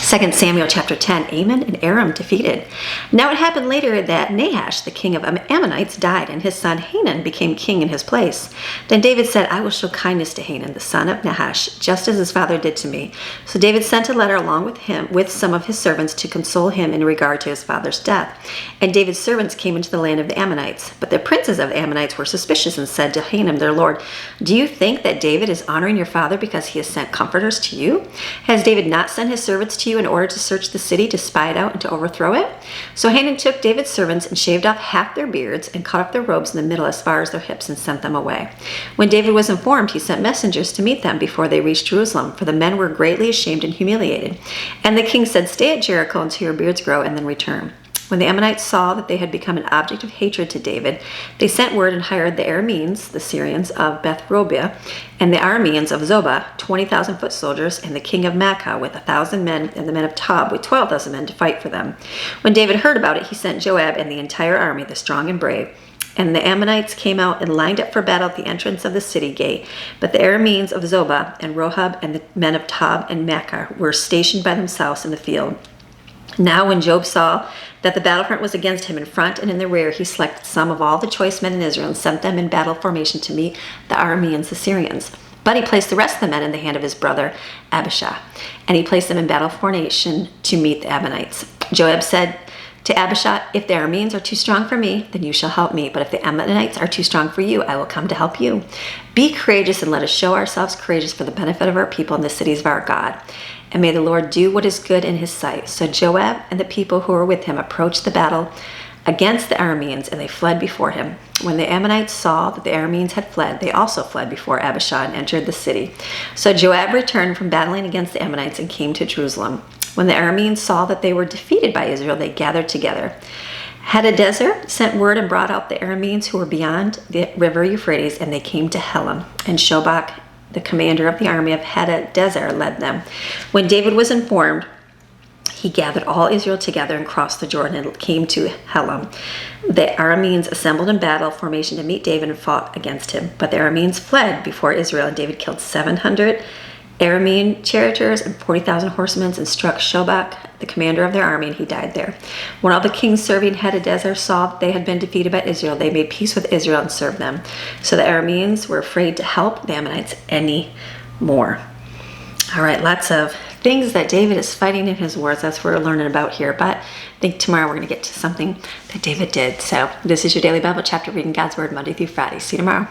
2 Samuel chapter 10, Ammon and Aram defeated. Now it happened later that Nahash, the king of Ammonites, died, and his son Hanun became king in his place. Then David said, I will show kindness to Hanun, the son of Nahash, just as his father did to me. So David sent a letter along with him, with some of his servants, to console him in regard to his father's death. And David's servants came into the land of the Ammonites. But the princes of the Ammonites were suspicious and said to Hanun, their lord, do you think that David is honoring your father because he has sent comforters to you? Has David not sent his servants to you in order to search the city, to spy it out, and to overthrow it? So Hanun took David's servants and shaved off half their beards and cut off their robes in the middle as far as their hips and sent them away. When David was informed, he sent messengers to meet them before they reached Jerusalem, for the men were greatly ashamed and humiliated. And the king said, stay at Jericho until your beards grow and then return. When the Ammonites saw that they had become an object of hatred to David, they sent word and hired the Arameans, the Syrians of Beth-Robiah, and the Arameans of Zobah, 20,000 foot soldiers, and the king of Maacah with 1,000 men, and the men of Tob with 12,000 men to fight for them. When David heard about it, he sent Joab and the entire army, the strong and brave. And the Ammonites came out and lined up for battle at the entrance of the city gate. But the Arameans of Zobah and Rohab and the men of Tob and Maacah were stationed by themselves in the field. Now when Joab saw that the battlefront was against him in front and in the rear, he selected some of all the choice men in Israel and sent them in battle formation to meet the Arameans, the Syrians. But he placed the rest of the men in the hand of his brother Abishai, and he placed them in battle formation to meet the Ammonites. Joab said to Abishai, if the Arameans are too strong for me, then you shall help me. But if the Ammonites are too strong for you, I will come to help you. Be courageous and let us show ourselves courageous for the benefit of our people and the cities of our God. And may the Lord do what is good in his sight. So Joab and the people who were with him approached the battle against the Arameans, and they fled before him. When the Ammonites saw that the Arameans had fled, they also fled before Abishai and entered the city. So Joab returned from battling against the Ammonites and came to Jerusalem. When the Arameans saw that they were defeated by Israel, they gathered together. Hadadezer sent word and brought out the Arameans who were beyond the river Euphrates, and they came to Helam, and Shobach, the commander of the army of Hadadezer, led them. When David was informed, he gathered all Israel together and crossed the Jordan and came to Helam. The Arameans assembled in battle formation to meet David and fought against him. But the Arameans fled before Israel, and David killed 700 Aramean charioteers and 40,000 horsemen, and struck Shobach, the commander of their army, and he died there. When all the kings serving Hadadezer saw that they had been defeated by Israel, they made peace with Israel and served them. So the Arameans were afraid to help the Ammonites any more. All right, lots of things that David is fighting in his wars. That's what we're learning about here. But I think tomorrow we're going to get to something that David did. So this is your daily Bible chapter reading God's Word Monday through Friday. See you tomorrow.